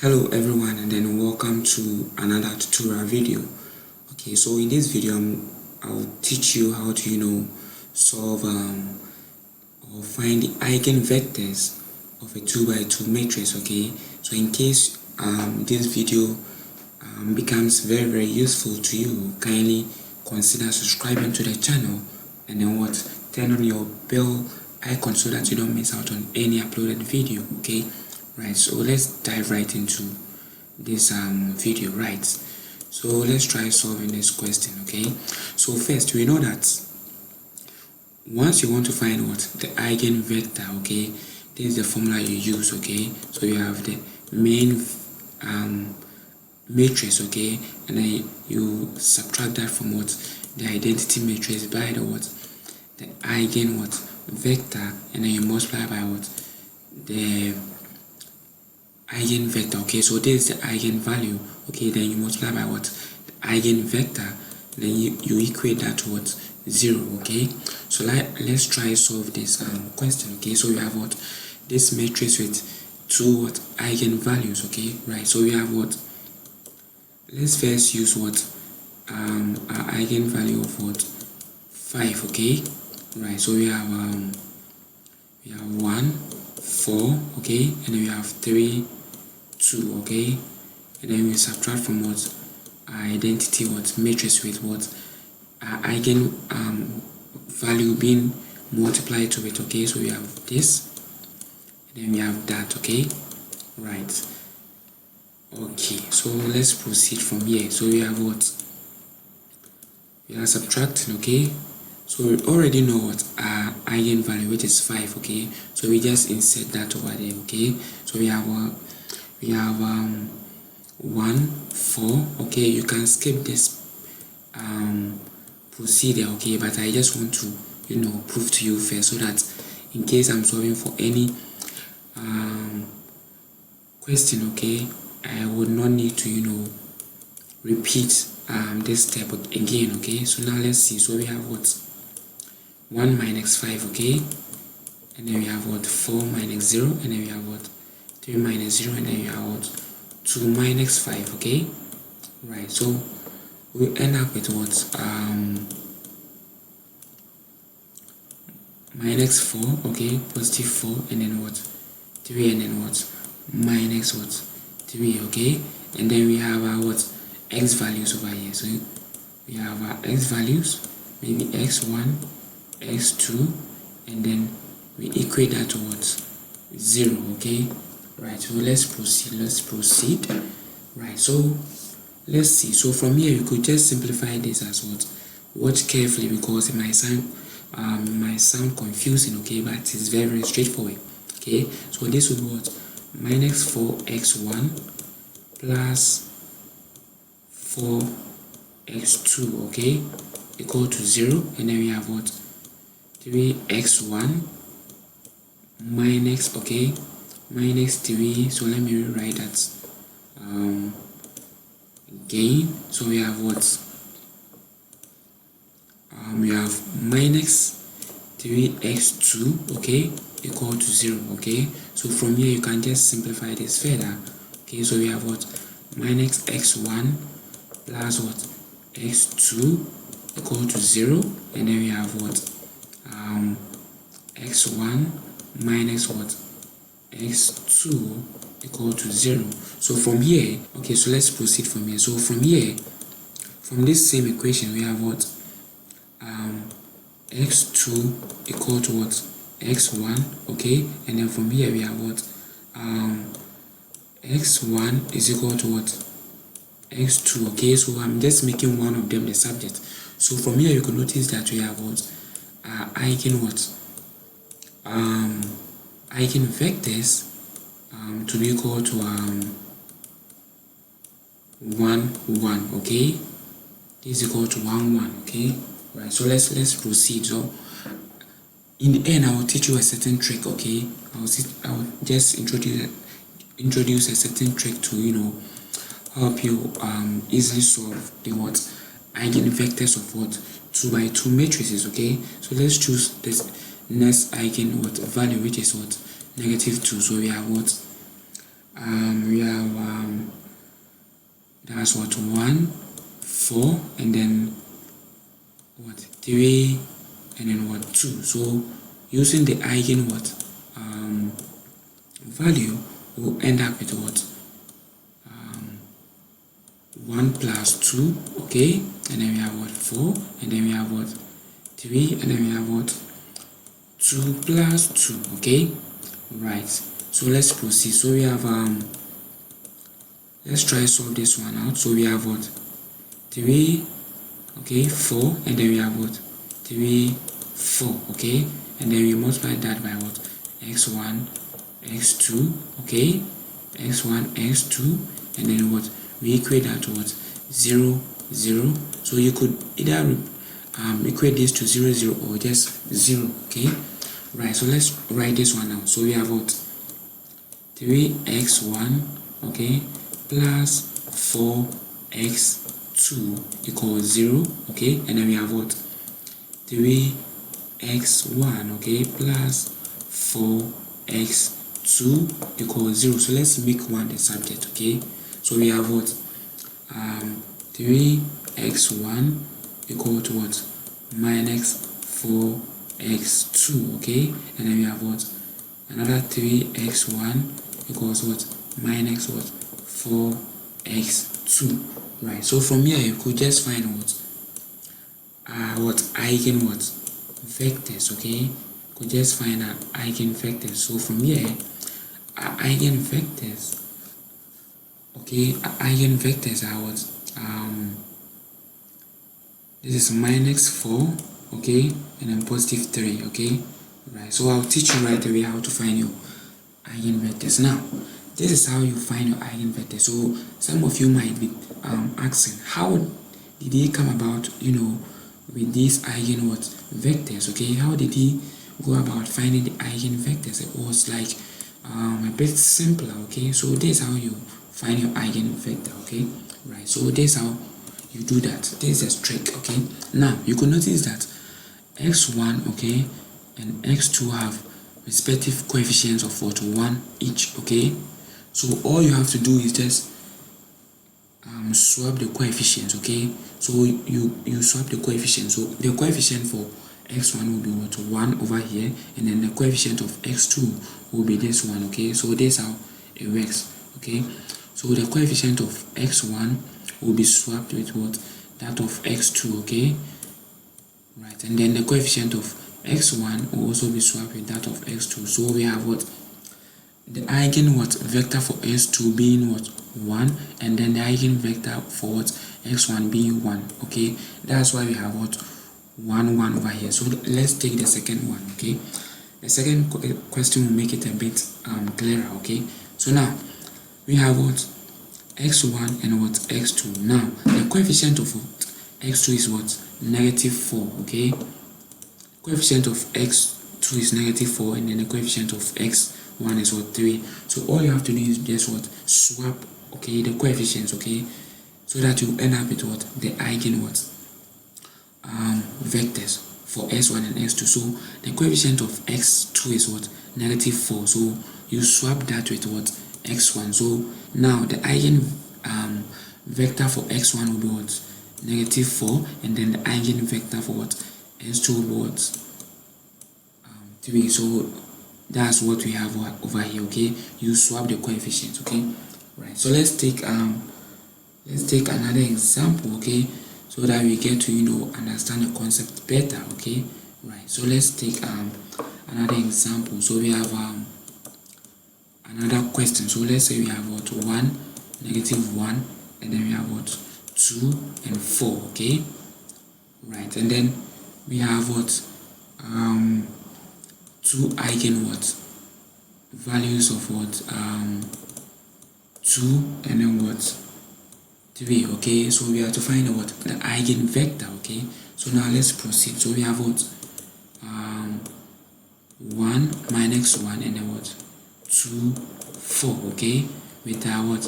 Hello everyone, and then welcome to another tutorial video. Okay, so in this video I'll teach you how to solve or find the eigenvectors of a 2x2 matrix. Okay, so in case this video becomes very useful to you, kindly consider subscribing to the channel and then turn on your bell icon so that you don't miss out on any uploaded video. Okay, right, so let's dive right into this video. Right, so let's try solving this question. Okay, so first we know that once you want to find the eigenvector, okay, this is the formula you use. Okay, so you have the main matrix, okay, and then you subtract that from the identity matrix by the eigenvector, and then you multiply by the eigenvector. Okay, so this is the eigenvalue. Okay, then you multiply by the eigenvector, then you equate that to 0. Okay, so let's try solve this question. Okay, so we have this matrix with two eigenvalues. Okay, right, so we have let's first use our eigenvalue of 5. Okay, right, so we have 1, 4, okay, and then we have 3, 2, okay, and then we subtract from our identity matrix with our eigen value being multiplied to it. Okay, so we have this and then we have that. Okay, right, okay, so let's proceed from here. So we have we are subtracting. Okay, so we already know our eigenvalue, which is 5. Okay, so we just insert that over there. Okay, so we have 1, 4. Okay, you can skip this procedure. Okay, but I just want to prove to you first, so that in case I'm solving for any question, okay, I would not need to repeat this step again. Okay, so now let's see. So we have 1 minus 5, okay, and then we have 4 minus 0, and then we have 3 minus 0, and then we have 2 minus 5. Okay, right, so we end up with minus 4, okay, positive 4, and then 3, and then minus 3. Okay, and then we have our x values over here. So we have our x values, maybe x1, x2, and then we equate that to 0. Okay, right, so let's proceed. Right, so let's see. So from here you could just simplify this as watch carefully, because it might sound confusing. Okay, but it's very straightforward. Okay, so this would be minus 4x1 plus 4x2, okay, equal to 0, and then we have 3x1 minus, okay, minus 3. So let me rewrite that again. So we have we have minus 3x2, okay, equal to 0. Okay, so from here you can just simplify this further. Okay, so we have minus x1 plus x2 equal to 0, and then we have x1 minus x2 equal to 0. So from here, okay, so let's proceed from here. So from here, from this same equation, we have x2 equal to x1, okay, and then from here we have x1 is equal to x2. Okay, so I'm just making one of them the subject. So from here you can notice that we have eigenvectors to be equal to 1, 1. Okay, this is equal to 1, 1. Okay, right, so let's proceed. So in the end I will teach you a certain trick. Okay, I will just introduce a certain trick to help you easily solve the eigenvectors of 2x2 matrices. Okay, so let's choose this next value, which is -2. So we have we have that's what 1, 4, and then what 3, and then what 2. So using the eigen value, we'll end up with what 1 plus 2, okay, and then we have what 4, and then we have what 3, and then we have what 2 plus 2, okay, right. So let's proceed. So we have let's try solve this one out. So we have what 3, okay, 4, and then we have what 3, 4, okay, and then we multiply that by what x1, x2, okay, x1, x2, and then what we equate that to what 0, 0. So you could either equate this to 0, 0 or just 0, okay, right. So let's write this one out. So we have what 3x1, okay, plus 4x2 equals 0, okay, and then we have what 3x1, okay, plus 4x2 equals 0. So let's make 1 the subject, okay. So we have what 3x1 equal to what minus 4x2, okay, and then we have what another 3x1 equals what minus what 4x2, right. So from here you could just find what eigen vectors, okay. You could just find our eigenvectors. So from here our eigenvectors, okay, our eigenvectors are what this is minus 4, okay, and then positive 3, okay, right. So I'll teach you right away how to find your eigenvectors. Now this is how you find your eigenvectors. So some of you might be asking, how did he come about, with these eigenvectors, okay? How did he go about finding the eigenvectors? It was like a bit simpler, okay? So this is how you find your eigenvector, okay, right. So this is how you do that. This is a trick, okay. Now you could notice that x1, okay, and x2 have respective coefficients of what 1 each, okay. So all you have to do is just swap the coefficients, okay. So you swap the coefficients. So the coefficient for x1 will be what 1 over here, and then the coefficient of x2 will be this one, okay. So this is how it works, okay. So the coefficient of x1 will be swapped with what that of x2, okay, right, and then the coefficient of x1 will also be swapped with that of x2. So we have what the eigenvector for x2 being what 1, and then the eigenvector for what x1 being 1, okay. That's why we have what 1, 1 over here. So let's take the second one, okay. The second question will make it a bit clearer, okay. So now we have what x1 and what x2. Now the coefficient of what x2 is what negative 4, okay. Coefficient of x2 is negative 4, and then the coefficient of x1 is what 3. So all you have to do is just what swap, okay, the coefficients, okay, so that you end up with what the vectors for s1 and s2. So the coefficient of x2 is what negative 4. So you swap that with what x1. So now the vector for x1 will be what negative 4, and then the eigenvector for what s2 will be what 3. So that's what we have over here, okay. You swap the coefficients, okay, right. So let's take another example, okay, so that we get to understand the concept better, okay, right. So let's take another example. So we have another question. So let's say we have what 1, negative 1, and then we have what 2 and 4, okay, right. And then we have what 2 values of what 2 and then what 3, okay. So we have to find what the eigenvector, okay. So now let's proceed. So we have what 1 minus 1 and then what 2, 4, okay, with our what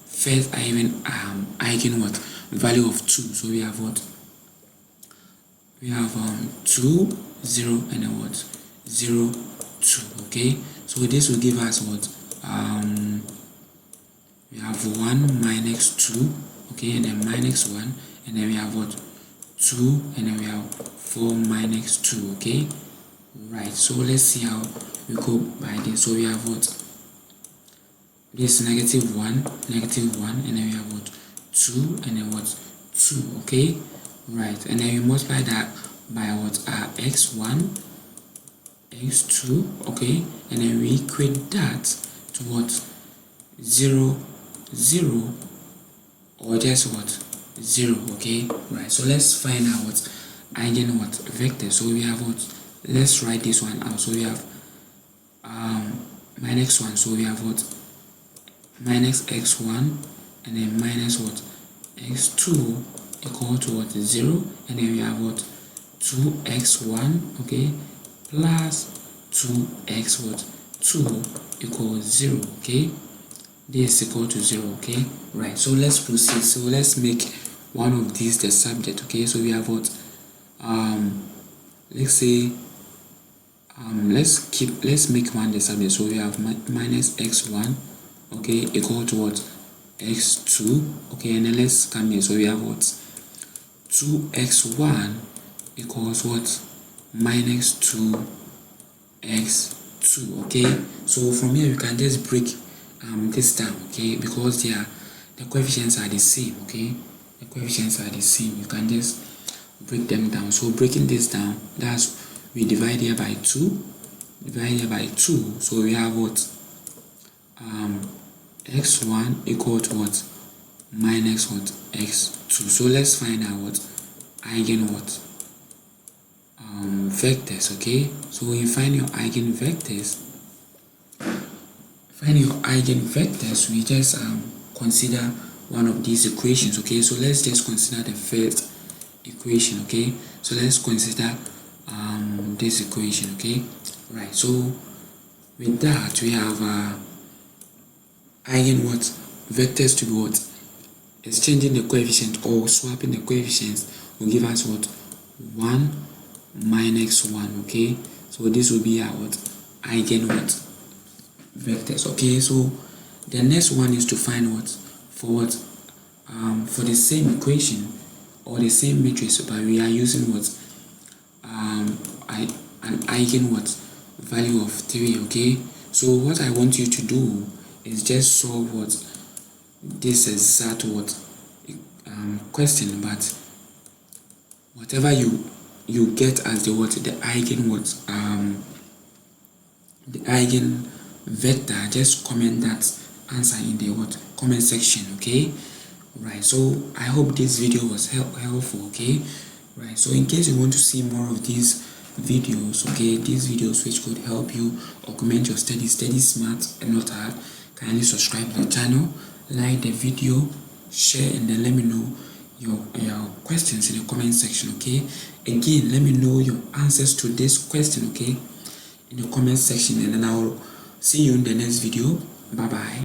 first value of 2. So we have what 2, 0, and then what 0, 2, okay. So this will give us what we have 1 minus 2, okay, and then minus 1, and then we have what, 2, and then we have 4 minus 2, okay. Right, so let's see how we go by this. So we have what, this negative 1, and then we have what, 2, and then what, 2, okay. Right, and then we multiply that by what, x1, x2, okay, and then we equate that to what, 0, 0, or just what, 0, okay. Right, so let's find out what eigen what vector. So we have what, let's write this one out. So we have minus 1, so we have what, minus x1, and then minus what, x2 equal to what, 0, and then we have what, 2x1, okay, plus 2x what, 2 equals 0, okay. This is equal to 0, okay. Right, so let's proceed. So let's make one of these the subject, okay. So we have what, let's say let's make one the subject. So we have minus x1, okay, equal to what, x2, okay, and then let's come here. So we have what, 2x1 equals what, minus 2x2, okay. So from here we can just break this down, okay, because the coefficients are the same, okay. The coefficients are the same. You can just break them down. So breaking this down, that's, we divide here by 2, so we have what, x1 equal to what, minus what, x2. So let's find out what eigen what vectors, okay. So when you find your eigenvectors, we just consider one of these equations, okay. So let's just consider the first equation, okay. So let's consider this equation, okay. Right, so with that we have eigen what vectors to be what, exchanging the coefficient or swapping the coefficients will give us what, 1 minus 1, okay. So this will be our what, eigen what vectors, okay. So the next one is to find what, for the same equation or the same matrix, but we are using what, an eigen what value of 3, okay. So what I want you to do is just solve what, this exact what question, but whatever you get as the what, the eigen what, the eigen vector, just comment that answer in the what, comment section, okay. Right, so I hope this video was helpful, okay. Right, so in case you want to see more of these videos, okay, these videos which could help you augment your study smart and not hard, kindly subscribe to the channel, like the video, share, and then let me know your questions in the comment section, okay. Again, let me know your answers to this question, okay, in the comment section, and then I will see you in the next video. Bye bye.